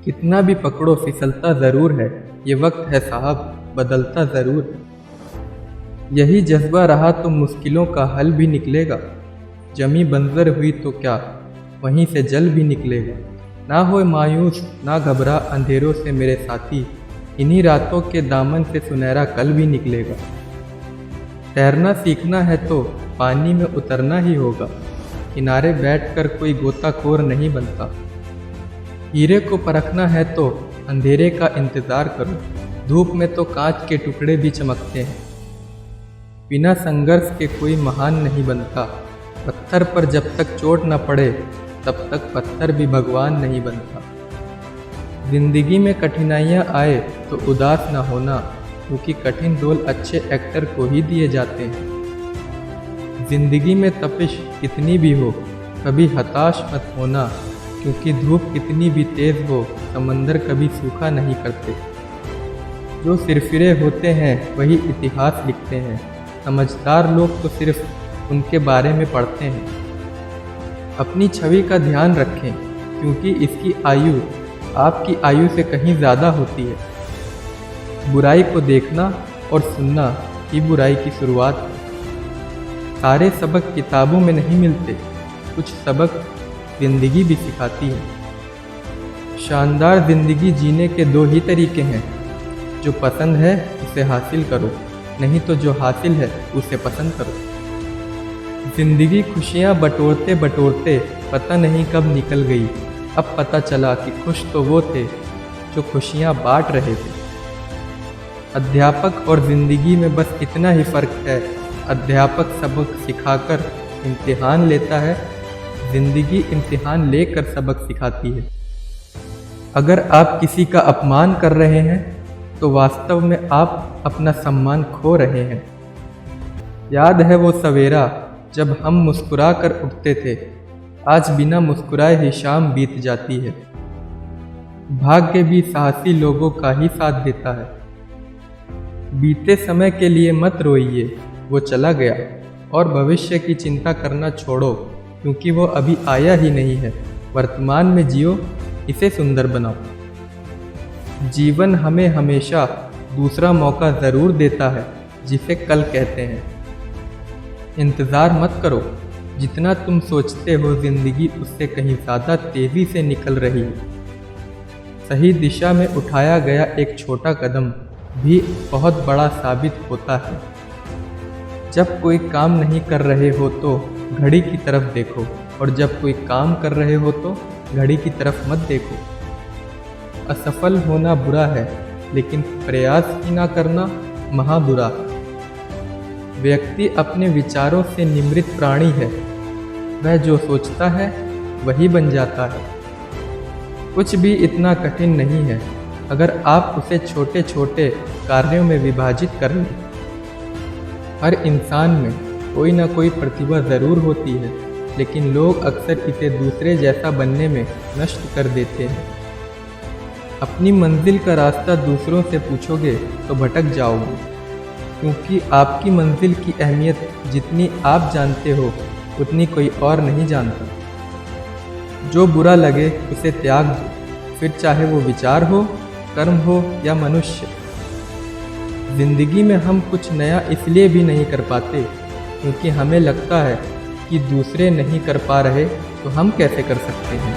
कितना भी पकड़ो फिसलता ज़रूर है, ये वक्त है साहब बदलता ज़रूर है। यही जज्बा रहा तो मुश्किलों का हल भी निकलेगा। जमी बंजर हुई तो क्या, वहीं से जल भी निकलेगा। ना हो मायूस ना घबरा अंधेरों से मेरे साथी, इन्हीं रातों के दामन से सुनहरा कल भी निकलेगा। तैरना सीखना है तो पानी में उतरना ही होगा, किनारे बैठकर कोई गोताखोर नहीं बनता। हीरे को परखना है तो अंधेरे का इंतज़ार करो, धूप में तो कांच के टुकड़े भी चमकते हैं। बिना संघर्ष के कोई महान नहीं बनता, पत्थर पर जब तक चोट न पड़े तब तक पत्थर भी भगवान नहीं बनता। जिंदगी में कठिनाइयाँ आए तो उदास न होना, क्योंकि कठिन रोल अच्छे एक्टर को ही दिए जाते हैं। जिंदगी में तपिश कितनी भी हो कभी हताश मत होना, क्योंकि धूप कितनी भी तेज हो समंदर कभी सूखा नहीं करते। जो सिरफिरे होते हैं वही इतिहास लिखते हैं, समझदार लोग तो सिर्फ उनके बारे में पढ़ते हैं। अपनी छवि का ध्यान रखें, क्योंकि इसकी आयु आपकी आयु से कहीं ज़्यादा होती है। बुराई को देखना और सुनना ही बुराई की शुरुआत है। सारे सबक किताबों में नहीं मिलते, कुछ सबक जिंदगी भी सिखाती है। शानदार जिंदगी जीने के दो ही तरीके हैं, जो पसंद है उसे हासिल करो, नहीं तो जो हासिल है उसे पसंद करो। जिंदगी खुशियाँ बटोरते बटोरते पता नहीं कब निकल गई, अब पता चला कि खुश तो वो थे जो खुशियाँ बांट रहे थे। अध्यापक और ज़िंदगी में बस इतना ही फ़र्क है, अध्यापक सबक सिखाकर इम्तिहान लेता है, ज़िंदगी इम्तिहान लेकर सबक सिखाती है। अगर आप किसी का अपमान कर रहे हैं तो वास्तव में आप अपना सम्मान खो रहे हैं। याद है वो सवेरा जब हम मुस्कुरा कर उठते थे, आज बिना मुस्कुराए ही शाम बीत जाती है। भाग्य भी साहसी लोगों का ही साथ देता है। बीते समय के लिए मत रोइए, वो चला गया, और भविष्य की चिंता करना छोड़ो, क्योंकि वो अभी आया ही नहीं है। वर्तमान में जियो, इसे सुंदर बनाओ। जीवन हमें हमेशा दूसरा मौका ज़रूर देता है, जिसे कल कहते हैं। इंतज़ार मत करो, जितना तुम सोचते हो ज़िंदगी उससे कहीं ज़्यादा तेज़ी से निकल रही है। सही दिशा में उठाया गया एक छोटा कदम भी बहुत बड़ा साबित होता है। जब कोई काम नहीं कर रहे हो तो घड़ी की तरफ देखो, और जब कोई काम कर रहे हो तो घड़ी की तरफ मत देखो। असफल होना बुरा है, लेकिन प्रयास ही ना करना महा बुरा। व्यक्ति अपने विचारों से निमृत प्राणी है, वह जो सोचता है वही बन जाता है। कुछ भी इतना कठिन नहीं है अगर आप उसे छोटे छोटे कार्यों में विभाजित कर लें। हर इंसान में कोई ना कोई प्रतिभा ज़रूर होती है, लेकिन लोग अक्सर इसे दूसरे जैसा बनने में नष्ट कर देते हैं। अपनी मंजिल का रास्ता दूसरों से पूछोगे तो भटक जाओगे, क्योंकि आपकी मंजिल की अहमियत जितनी आप जानते हो उतनी कोई और नहीं जानता। जो बुरा लगे उसे त्याग दो, फिर चाहे वो विचार हो, कर्म हो या मनुष्य। जिंदगी में हम कुछ नया इसलिए भी नहीं कर पाते क्योंकि हमें लगता है कि दूसरे नहीं कर पा रहे तो हम कैसे कर सकते हैं।